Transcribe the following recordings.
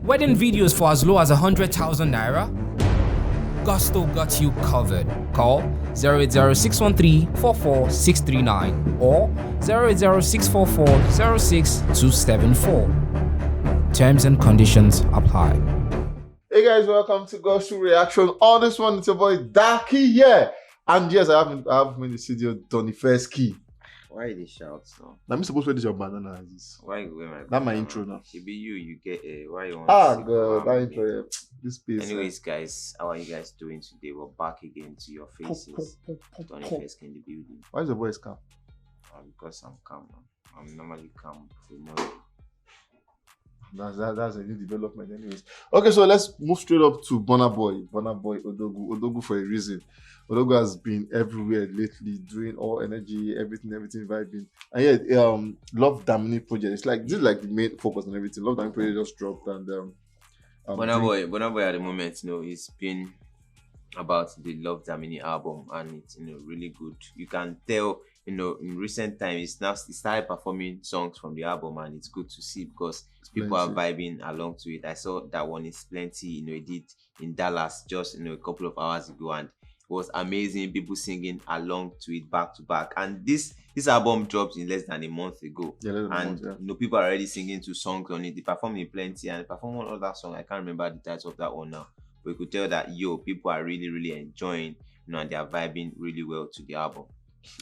Wedding videos for as low as 100,000 naira? Gusto got you covered. Call 080-613-44639 or 080-644-06274. Terms and conditions apply. Hey guys, welcome to Gusto Reaction. On this one, it's your boy Darky here. And yes, I have in the studio Donny First Key. Why you dey shout so? Now I'm supposed to do your banana as this. Why you wear my That's my intro now. It be you get why you want God, that intro, yeah. This piece. Anyways, guys, how are you guys doing today? We're back again to your faces. Donny First Key in the building. Why is the voice calm? Because I'm calm. I'm normally calm for more. That's a new development, anyways. Okay, so let's move straight up to Burna Boy, Odogwu for a reason. Odogwu has been everywhere lately, doing all energy, everything vibing. And yeah, Love Damini project. It's like this is like the main focus on everything. Love Damini project just dropped and Burna Boy at the moment, it's been about the Love Damini album, and it's really good. You can tell, in recent times he started performing songs from the album, and it's good to see because people are vibing along to it. I saw that one is Plenty, he did in Dallas just a couple of hours ago, and it was amazing. People singing along to it back to back. And this album dropped in less than a month ago, people are already singing to songs on it. They performed in Plenty and they performed one other song. I can't remember the title of that one now. We could tell that people are really enjoying, and they are vibing really well to the album.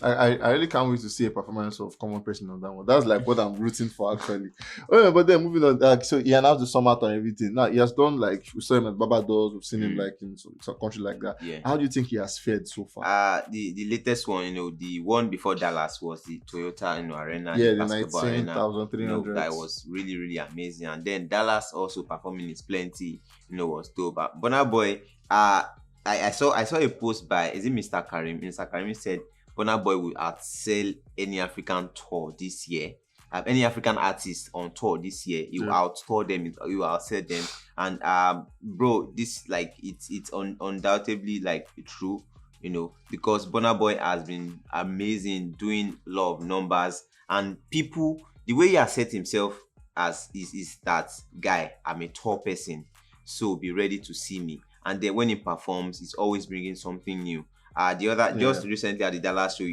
I really can't wait to see a performance of Common Person on that one. That's like what I'm rooting for actually. Oh, but then moving on, so he announced the summer and everything. Now he has done we saw him at Barbados, we've seen him in some country like that. Yeah. How do you think he has fared so far? The latest one, the one before Dallas was the Toyota Arena. Yeah, the 19,300. That was really amazing. And then Dallas also performing is Plenty, was dope. But Burna Boy, I saw a post by Mr. Karim. Mr. Karim said Burna Boy will outsell any African tour this year. Any African artist on tour this year, he will outtour them, he will outsell them. And bro, this it's undoubtedly true, because Burna Boy has been amazing doing a lot of numbers, and people, the way he has set himself as is that guy, I'm a tour person, so be ready to see me. And then when he performs, he's always bringing something new. Just recently at the Dallas show,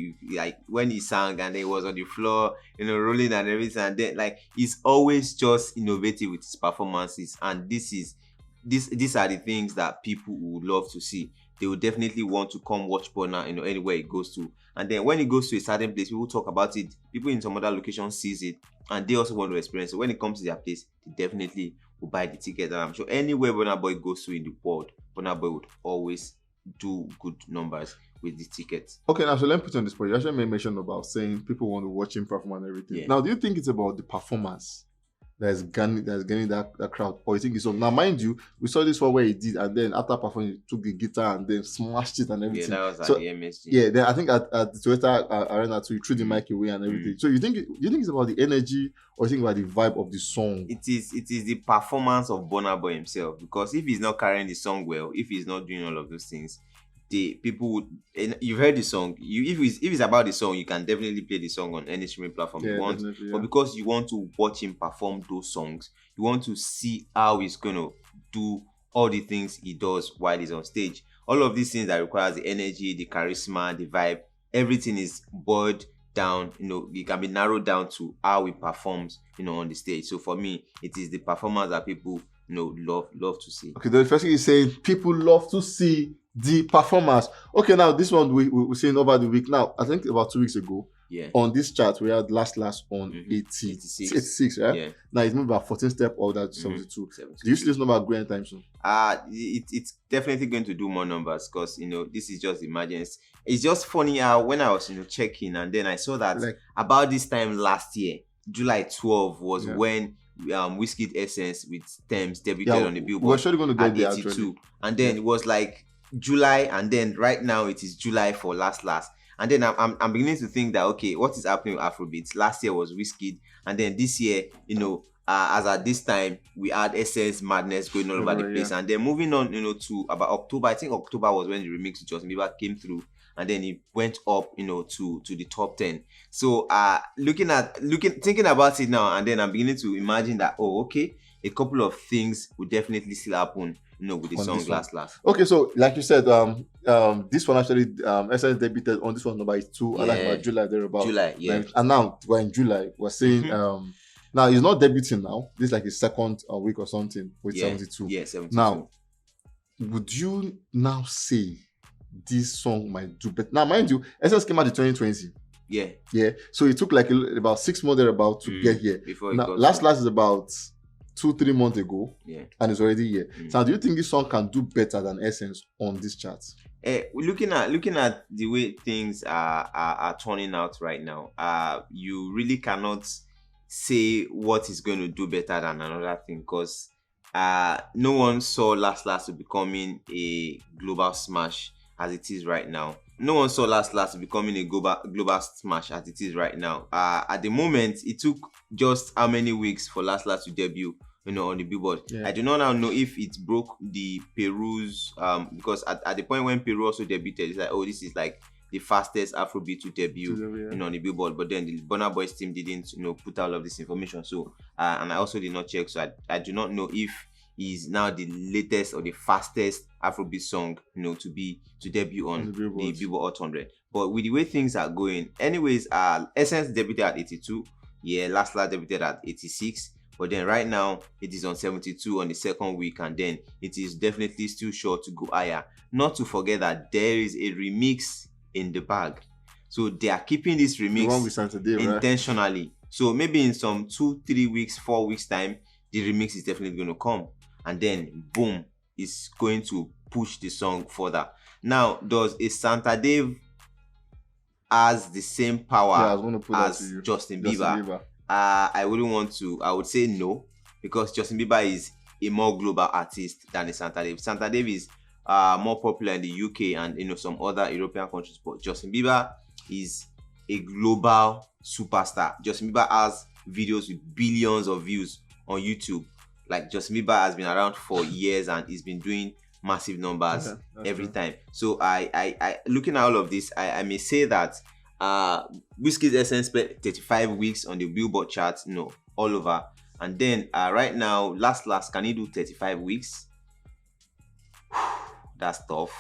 when he sang and he was on the floor, rolling and everything, and then he's always just innovative with his performances. And these are the things that people would love to see. They would definitely want to come watch Burna, anywhere he goes to. And then when he goes to a certain place, people talk about it. People in some other location sees it, and they also want to experience it. When it comes to their place, they definitely will buy the ticket. And I'm sure anywhere Burna Boy goes to in the world, Burna Boy would always do good numbers with the tickets. Okay, now so let me put on this point. You actually made mention about saying people want to watch him perform and everything. Yeah. Now, do you think it's about the performance that's getting that crowd, or you think it's so? Now, mind you, we saw this one where he did, and then after performing, he took the guitar and then smashed it and everything. Yeah, that was at the MSG. Yeah, then I think at the Toyota Arena too, he threw the mic away and everything. So you think it's about the energy, or you think about the vibe of the song? It is the performance of Burna Boy himself, because if he's not carrying the song well, if he's not doing all of those things, people would. You've heard the song. If it's about the song, you can definitely play the song on any streaming platform you want. Yeah. But because you want to watch him perform those songs, you want to see how he's gonna do all the things he does while he's on stage. All of these things that requires the energy, the charisma, the vibe, everything is boiled down. It can be narrowed down to how he performs, on the stage. So for me, it is the performance that people love to see. Okay, the first thing you say, people love to see the performance. Okay, now this one we're seeing over the week. Now, I think about 2 weeks ago, on this chart, we had last on 86, right? Yeah. Now it's moved about 14 steps or that 72. Do you see this number growing anytime soon? It's definitely going to do more numbers, because this is just emergence. It's just funny how when I was checking, and then I saw that about this time last year, July 12 was when WIZKID Essence with Thames debuted on the BillBoard. We're surely going to get there 82, actually. And then it was July, and then right now it is July for last. And then I'm beginning to think that, okay, what is happening with Afrobeats? Last year was WIZKID, and then this year, as at this time, we had Essence Madness going all over the place. And then moving on, to about October. I think October was when the remix with Justin Bieber came through, and then it went up, to the top 10. So thinking about it now, and then I'm beginning to imagine that, oh, okay, a couple of things will definitely still happen, with the On song this one. Last. Okay, so like you said, this one actually Essence debuted on this one number is 2, I like about July thereabout. July, yeah. And now we're in July. We're saying now he's not debuting now. This is like his second week or something with 72. Yeah, 72. Now, would you now say this song might do better? Now, mind you, Essence came out in 2020. Yeah. Yeah. So it took like about 6 months thereabout to get here. Before now, Last is about 2-3 months ago. Yeah. And it's already here. So do you think this song can do better than Essence on this chart? Looking at the way things are turning out right now, you really cannot say what is going to do better than another thing, because no one saw Last to becoming a global smash as it is right now. No one saw Last becoming a global smash as it is right now. At the moment, it took just how many weeks for Last to debut, on the BillBoard. Yeah. I do not now know if it broke the Peru's, because at the point when Peru also debuted, it's like, oh, this is like the fastest Afrobeat to debut, on the BillBoard. But then the Burna Boy's team didn't, put all of this information. So, and I also did not check. So I do not know if is now the latest or the fastest Afrobeat song, to debut on the BillBoard 100. But with the way things are going, anyways, Essence debuted at 82. Yeah, Last debuted at 86. But then right now it is on 72 on the second week, and then it is definitely still sure to go higher. Not to forget that there is a remix in the bag, so they are keeping this remix intentionally. Right? So maybe in some 2-3 weeks, 4 weeks time, the remix is definitely going to come, and then boom, it's going to push the song further. Now, does a Santa Dave has the same power as Justin Bieber? I wouldn't want to. I would say no, because Justin Bieber is a more global artist than a Santa Dave. Santa Dave is more popular in the UK and some other European countries, but Justin Bieber is a global superstar. Justin Bieber has videos with billions of views on YouTube. Like, Justin Bieber has been around for years and he's been doing massive numbers every time. So I looking at all of this, I may say that WIZKID's Essence spent 35 weeks on the BillBoard chart, all over. And then right now, Last, can he do 35 weeks? That's tough.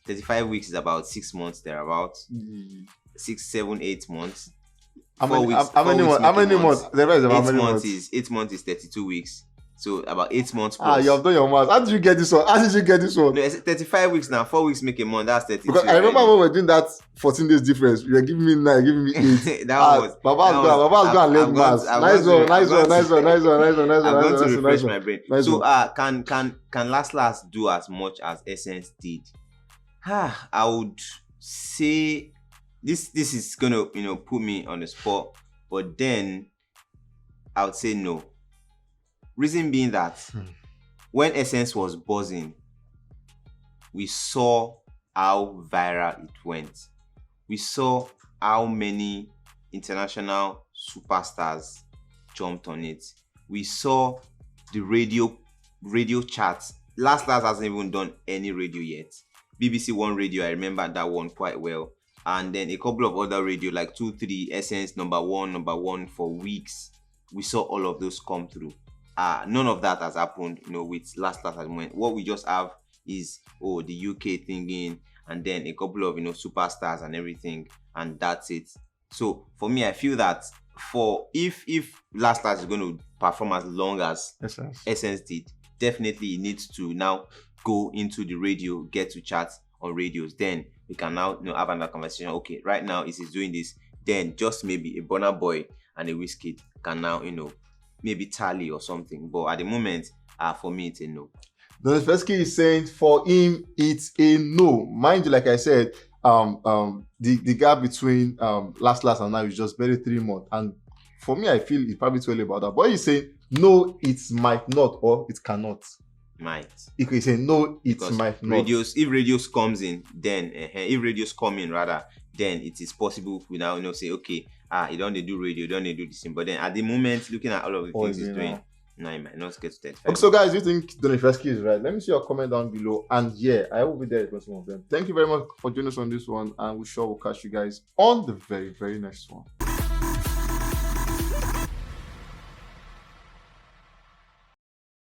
35 weeks is about 6 months thereabout. 6, 7, 8 months. How many months? 8 months is 32 weeks. So about 8 months plus. You have done your math. How did you get this one? No, it's 35 weeks now. 4 weeks make a month. That's 32. Because I remember when we were doing that 14 days difference. You were giving me 9, giving me 8. Baba's going to learn maths. Nice one. I'm going to refresh my brain. So can Last do as much as Essence did? I would say this is gonna put me on the spot, but then I would say no. Reason being that when Essence was buzzing, we saw how viral it went. We saw how many international superstars jumped on it. We saw the radio charts. Last hasn't even done any radio yet. BBC One Radio, I remember that one quite well. And then a couple of other radio, like 2, 3, Essence number one for weeks. We saw all of those come through. None of that has happened, with Last at the moment. What we just have is the UK thinking, and then a couple of superstars and everything, and that's it. So for me, I feel that if Last is going to perform as long as Essence did, definitely it needs to now go into the radio, get to charts on radios. Then we can now have another conversation. Okay, right now it is doing this. Then just maybe a Burna Boy and a WIZKID can now maybe tally or something. But at the moment, for me, it's a no. Donifesky is saying for him it's a no. Mind you, like I said, the gap between last and now is just barely 3 months. And for me, I feel it's probably too early about that. But he's saying no, it might not, or it cannot. Might. He can say no, it might not. If radios comes in, then if radios come in rather, then it is possible we now say, okay, you don't do radio, you don't do this thing. But then at the moment, looking at all of the things he's doing, no, he might not get to 35. Okay, so guys, you think Donifesky is right? Let me see your comment down below. And yeah, I will be there for some of them. Thank you very much for joining us on this one, and we sure will catch you guys on the very, very next one.